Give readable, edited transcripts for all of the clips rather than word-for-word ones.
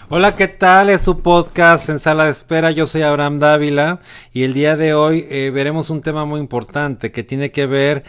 Hola, ¿qué tal? Es su podcast en Sala de Espera. Yo soy Abraham Dávila y el día de hoy veremos un tema muy importante que tiene que ver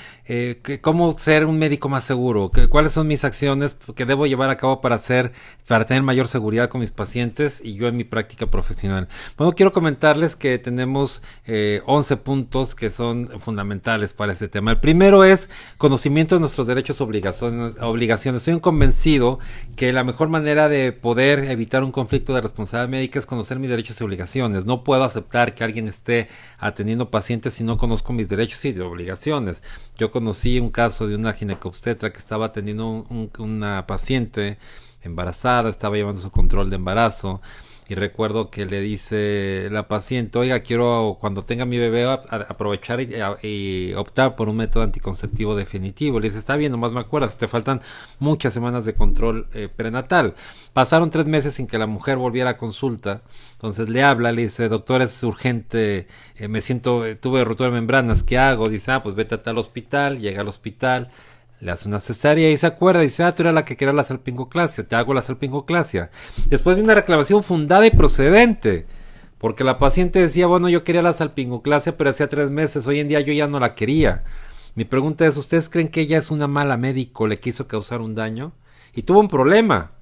cómo ser un médico más seguro, cuáles son mis acciones que debo llevar a cabo para tener mayor seguridad con mis pacientes y yo en mi práctica profesional. Bueno, quiero comentarles que tenemos 11 puntos que son fundamentales para este tema. El primero es conocimiento de nuestros derechos y obligaciones. Soy un convencido que la mejor manera de poder evitar un conflicto de responsabilidad médica es conocer mis derechos y obligaciones. No puedo aceptar que alguien esté atendiendo pacientes si no conozco mis derechos y obligaciones. Yo conocí un caso de una ginecobstetra que estaba atendiendo una paciente embarazada, estaba llevando su control de embarazo y recuerdo que le dice la paciente: oiga, quiero cuando tenga mi bebé aprovechar y optar por un método anticonceptivo definitivo. Le dice: está bien, nomás me acuerdas, te faltan muchas semanas de control prenatal. Pasaron 3 meses sin que la mujer volviera a consulta. Entonces le habla, le dice: doctor, es urgente, tuve ruptura de membranas, ¿qué hago? Dice: pues vete a tal hospital. Llega al hospital, le hace una cesárea y se acuerda y dice: tú eras la que quería la salpingoclasia, te hago la salpingoclasia. Después de una reclamación fundada y procedente, porque la paciente decía: bueno, yo quería la salpingoclasia, pero hacía 3 meses, hoy en día yo ya no la quería. Mi pregunta es: ¿ustedes creen que ella es una mala médico, le quiso causar un daño? Y tuvo un problema,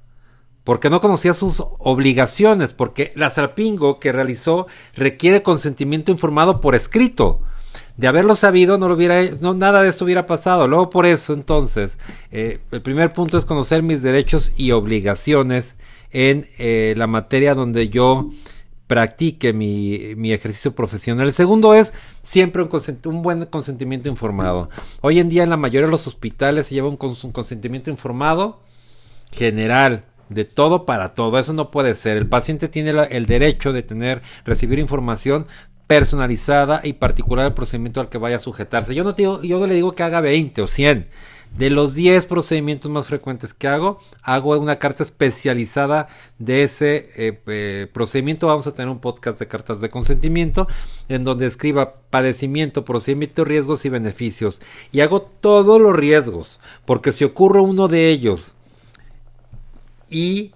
porque no conocía sus obligaciones, porque la salpingo que realizó requiere consentimiento informado por escrito. De haberlo sabido, nada de esto hubiera pasado. Luego, por eso, entonces, el primer punto es conocer mis derechos y obligaciones en la materia donde yo practique mi ejercicio profesional. El segundo es siempre un buen consentimiento informado. Hoy en día, en la mayoría de los hospitales se lleva un consentimiento informado general, de todo para todo. Eso no puede ser. El paciente tiene el derecho de recibir información personalizada y particular al procedimiento al que vaya a sujetarse. Yo no le digo que haga 20 o 100. De los 10 procedimientos más frecuentes que hago una carta especializada de ese procedimiento. Vamos a tener un podcast de cartas de consentimiento en donde escriba padecimiento, procedimiento, riesgos y beneficios. Y hago todos los riesgos, porque si ocurre uno de ellos y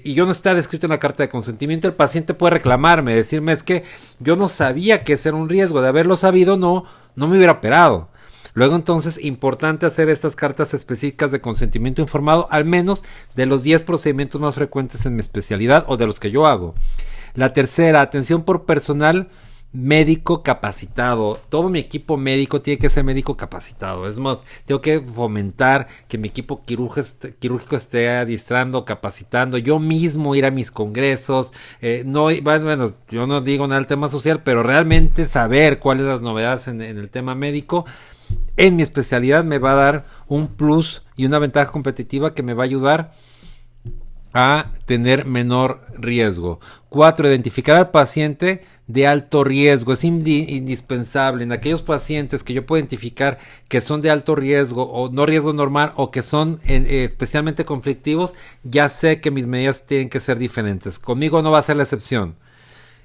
yo no estar escrito en la carta de consentimiento, el paciente puede reclamarme, decirme: es que yo no sabía que ese era un riesgo, de haberlo sabido no me hubiera operado. Luego, entonces, importante hacer estas cartas específicas de consentimiento informado, al menos de los 10 procedimientos más frecuentes en mi especialidad o de los que yo hago. La tercera, atención por personal médico capacitado. Todo mi equipo médico tiene que ser médico capacitado. Es más, tengo que fomentar que mi equipo quirúrgico esté adiestrando, capacitando. Yo mismo ir a mis congresos. Bueno, yo no digo nada del tema social, pero realmente saber cuáles son las novedades en el tema médico en mi especialidad me va a dar un plus y una ventaja competitiva que me va a ayudar a tener menor riesgo. 4. Identificar al paciente de alto riesgo. Es indispensable en aquellos pacientes que yo puedo identificar que son de alto riesgo o no riesgo normal o que son especialmente conflictivos. Ya sé que mis medidas tienen que ser diferentes. Conmigo no va a ser la excepción.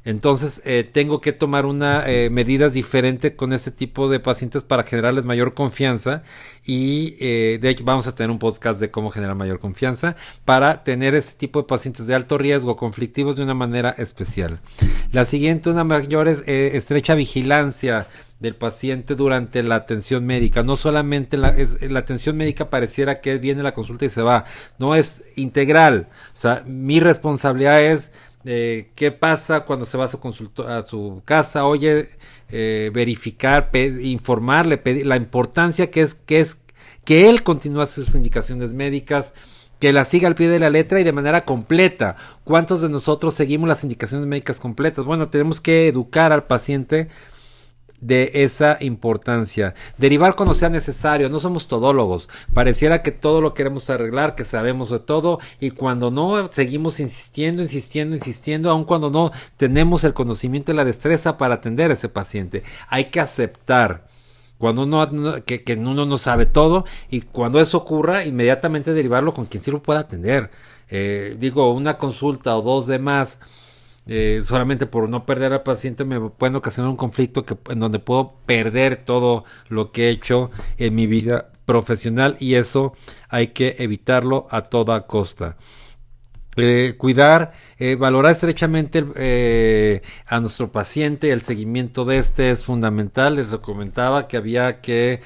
Entonces tengo que tomar una medidas diferente con ese tipo de pacientes para generarles mayor confianza y de hecho vamos a tener un podcast de cómo generar mayor confianza para tener este tipo de pacientes de alto riesgo conflictivos de una manera especial. La siguiente, una mayor estrecha vigilancia del paciente durante la atención médica. No solamente la atención médica pareciera que viene la consulta y se va, no, es integral. O sea, mi responsabilidad es qué pasa cuando se va a su casa, verificar, informarle, pedir la importancia que es que él continúe sus indicaciones médicas, que las siga al pie de la letra y de manera completa. ¿Cuántos de nosotros seguimos las indicaciones médicas completas? Bueno, tenemos que educar al paciente de esa importancia. Derivar cuando sea necesario. No somos todólogos. Pareciera que todo lo queremos arreglar, que sabemos de todo, y cuando no, seguimos insistiendo, aun cuando no tenemos el conocimiento y la destreza para atender a ese paciente. Hay que aceptar cuando que uno no sabe todo, y cuando eso ocurra, inmediatamente derivarlo con quien sí lo pueda atender. Una consulta o 2 de más, solamente por no perder al paciente, me pueden ocasionar un conflicto en donde puedo perder todo lo que he hecho en mi vida profesional, y eso hay que evitarlo a toda costa. Cuidar, valorar estrechamente a nuestro paciente, el seguimiento de este es fundamental. Les recomendaba que había que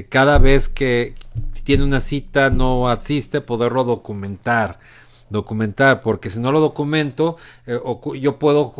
cada vez que tiene una cita no asiste, poderlo documentar, porque si no lo documento, yo puedo,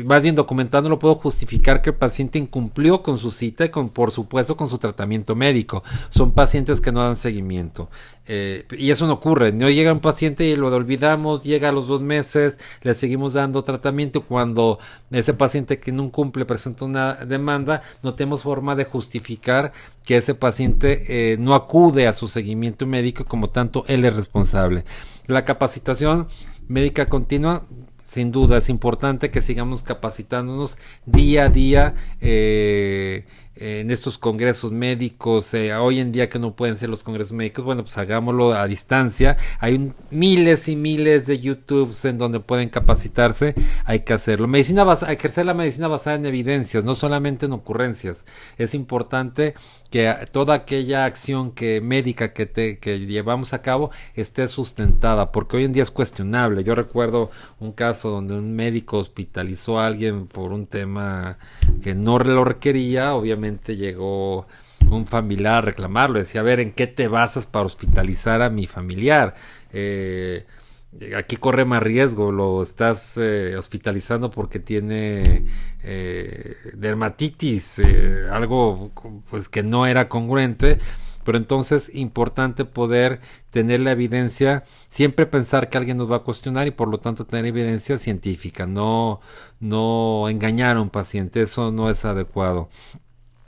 más bien documentándolo, puedo justificar que el paciente incumplió con su cita y por supuesto con su tratamiento médico. Son pacientes que no dan seguimiento. Y eso no ocurre, no llega un paciente y lo olvidamos, llega a los 2 meses, le seguimos dando tratamiento. Cuando ese paciente que no cumple presenta una demanda, no tenemos forma de justificar que ese paciente no acude a su seguimiento médico, como tanto él es responsable. La capacitación médica continua, sin duda es importante que sigamos capacitándonos día a día en estos congresos médicos. Hoy en día que no pueden ser los congresos médicos, bueno, pues hagámoslo a distancia. Hay miles y miles de YouTubes en donde pueden capacitarse. Hay que hacerlo. Ejercer la medicina basada en evidencias, no solamente en ocurrencias. Es importante que toda aquella acción médica que llevamos a cabo esté sustentada, porque hoy en día es cuestionable. Yo recuerdo un caso donde un médico hospitalizó a alguien por un tema que no lo requería. Obviamente llegó un familiar a reclamarlo, decía: a ver, ¿en qué te basas para hospitalizar a mi familiar? Aquí corre más riesgo, lo estás hospitalizando porque tiene dermatitis, algo pues que no era congruente. Pero entonces importante poder tener la evidencia, siempre pensar que alguien nos va a cuestionar y por lo tanto tener evidencia científica, no engañar a un paciente, eso no es adecuado.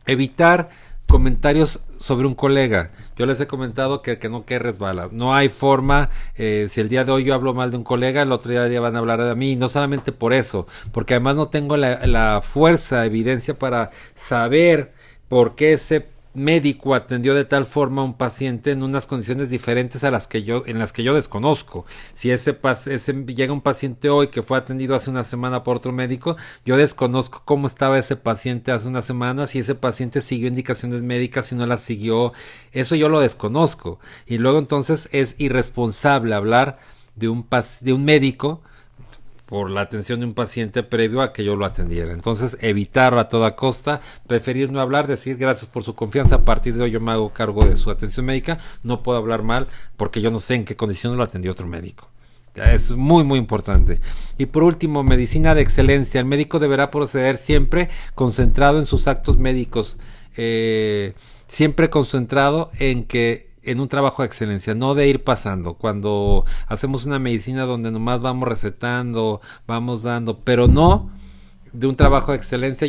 Evitar comentarios sobre un colega. Yo les he comentado que el que no que resbala. No hay forma, si el día de hoy yo hablo mal de un colega, el otro día van a hablar de mí. Y no solamente por eso, porque además no tengo la fuerza, evidencia para saber por qué ese médico atendió de tal forma a un paciente en unas condiciones diferentes a las que yo desconozco. Si ese llega un paciente hoy que fue atendido hace una semana por otro médico, yo desconozco cómo estaba ese paciente hace una semana, si ese paciente siguió indicaciones médicas, si no las siguió, eso yo lo desconozco. Y luego entonces es irresponsable hablar de un médico por la atención de un paciente previo a que yo lo atendiera. Entonces, evitarlo a toda costa, preferir no hablar, decir gracias por su confianza, a partir de hoy yo me hago cargo de su atención médica, no puedo hablar mal porque yo no sé en qué condiciones lo atendió otro médico. Es muy muy importante. Y por último, medicina de excelencia. El médico deberá proceder siempre concentrado en sus actos médicos, siempre concentrado en un trabajo de excelencia, no de ir pasando. Cuando hacemos una medicina donde nomás vamos recetando, vamos dando, pero no de un trabajo de excelencia,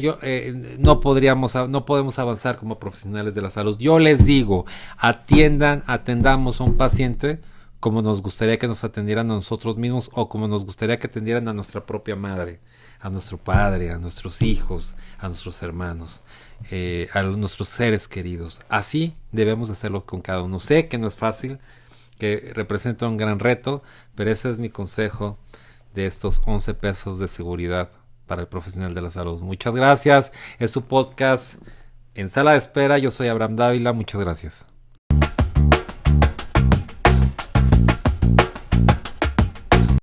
no podemos avanzar como profesionales de la salud. Yo les digo, atendamos a un paciente como nos gustaría que nos atendieran a nosotros mismos, o como nos gustaría que atendieran a nuestra propia madre, a nuestro padre, a nuestros hijos, a nuestros hermanos, a nuestros seres queridos. Así debemos hacerlo con cada uno. Sé que no es fácil, que representa un gran reto, pero ese es mi consejo de estos 11 pesos de seguridad para el profesional de la salud. Muchas gracias. Es su podcast En Sala de Espera. Yo soy Abraham Dávila. Muchas gracias.